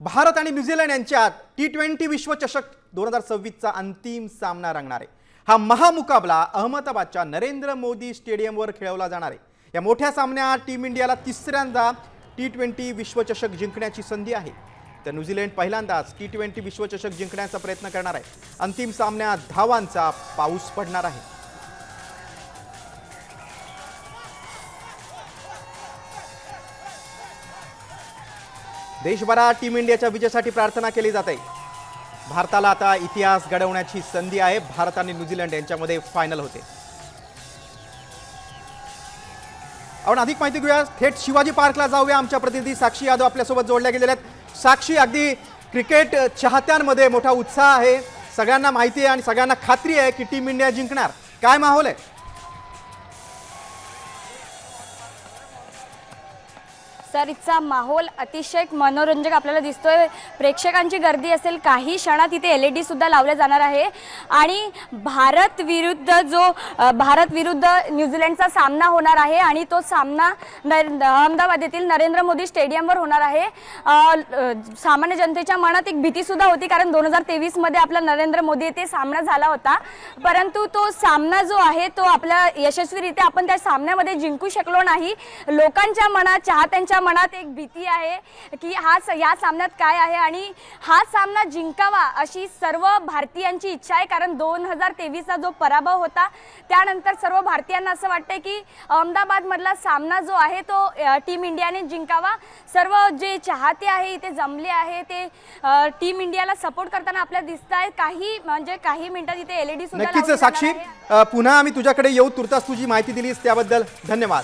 भारत आणि न्यूझीलंड यांच्यात T20 विश्वचषक 2026चा अंतिम सामना रंगणार आहे। हा महामुकाबला अहमदाबादच्या नरेंद्र मोदी स्टेडियमवर खेळवला जाणार आहे। या मोठ्या सामन्यात टीम इंडियाला तिसऱ्यांदा T20 विश्वचषक जिंकण्याची संधी आहे, तर न्यूझीलंड पहिल्यांदाच T20 विश्वचषक जिंकण्याचा प्रयत्न करणार आहे। अंतिम सामन्यात धावांचा पाऊस पडणार आहे। देशभरात टीम इंडियाच्या विजयासाठी प्रार्थना केली जाते। भारताला आता इतिहास घडवण्याची संधी आहे। भारत आणि न्यूझीलंड यांच्यामध्ये फायनल होते। आपण अधिक माहिती घेऊया, थेट शिवाजी पार्कला जाऊया। आमच्या प्रतिनिधी साक्षी यादव आपल्यासोबत जोडल्या गेलेल्या आहेत। साक्षी, अगदी क्रिकेट चाहत्यांमध्ये मोठा उत्साह आहे, सगळ्यांना माहिती आहे आणि सगळ्यांना खात्री आहे की टीम इंडिया जिंकणार। काय माहोल आहे? सर, इथचा माहोल अतिशय मनोरंजक आपल्याला दिसतोय। प्रेक्षकांची गर्दी असेल, काही क्षणात इथे LED सुद्धा लावले जाणार आहे आणि भारत विरुद्ध न्यूझीलंडचा सामना होणार आहे आणि तो सामना अहमदाबाद येथील नरेंद्र मोदी स्टेडियमवर होणार आहे। सामान्य जनतेच्या मनात एक भीती सुद्धा होती, कारण 2023 मध्ये आपला नरेंद्र मोदी येथे सामना झाला होता, परंतु तो सामना जो आहे तो आपल्या यशस्वीरित्या आपण त्या सामन्यामध्ये जिंकू शकलो नाही। लोकांच्या मनात, चाहत्यांच्या मनात एक भीती आहे की या सामन्यात काय आहे आणि हा सामना जिंकावा अशी सर्व भारतीयांची इच्छा आहे, कारण 2023चा जो पराभव होता त्यानंतर सर्व भारतीयांना असं वाटतंय की अहमदाबाद मधला सामना जो आहे तो टीम इंडियाने जिंकावा। सर्व जे चाहते आहे इथे जमले आहे ते टीम इंडियाला सपोर्ट करताना आपल्याला दिसत आहे। काही मिनिटात इथे LED सुद्धा नक्कीच साक्षी, पुन्हा आम्ही तुझ्याकडे येऊ। तुर्तास तुझी माहिती दिलीस त्याबद्दल धन्यवाद।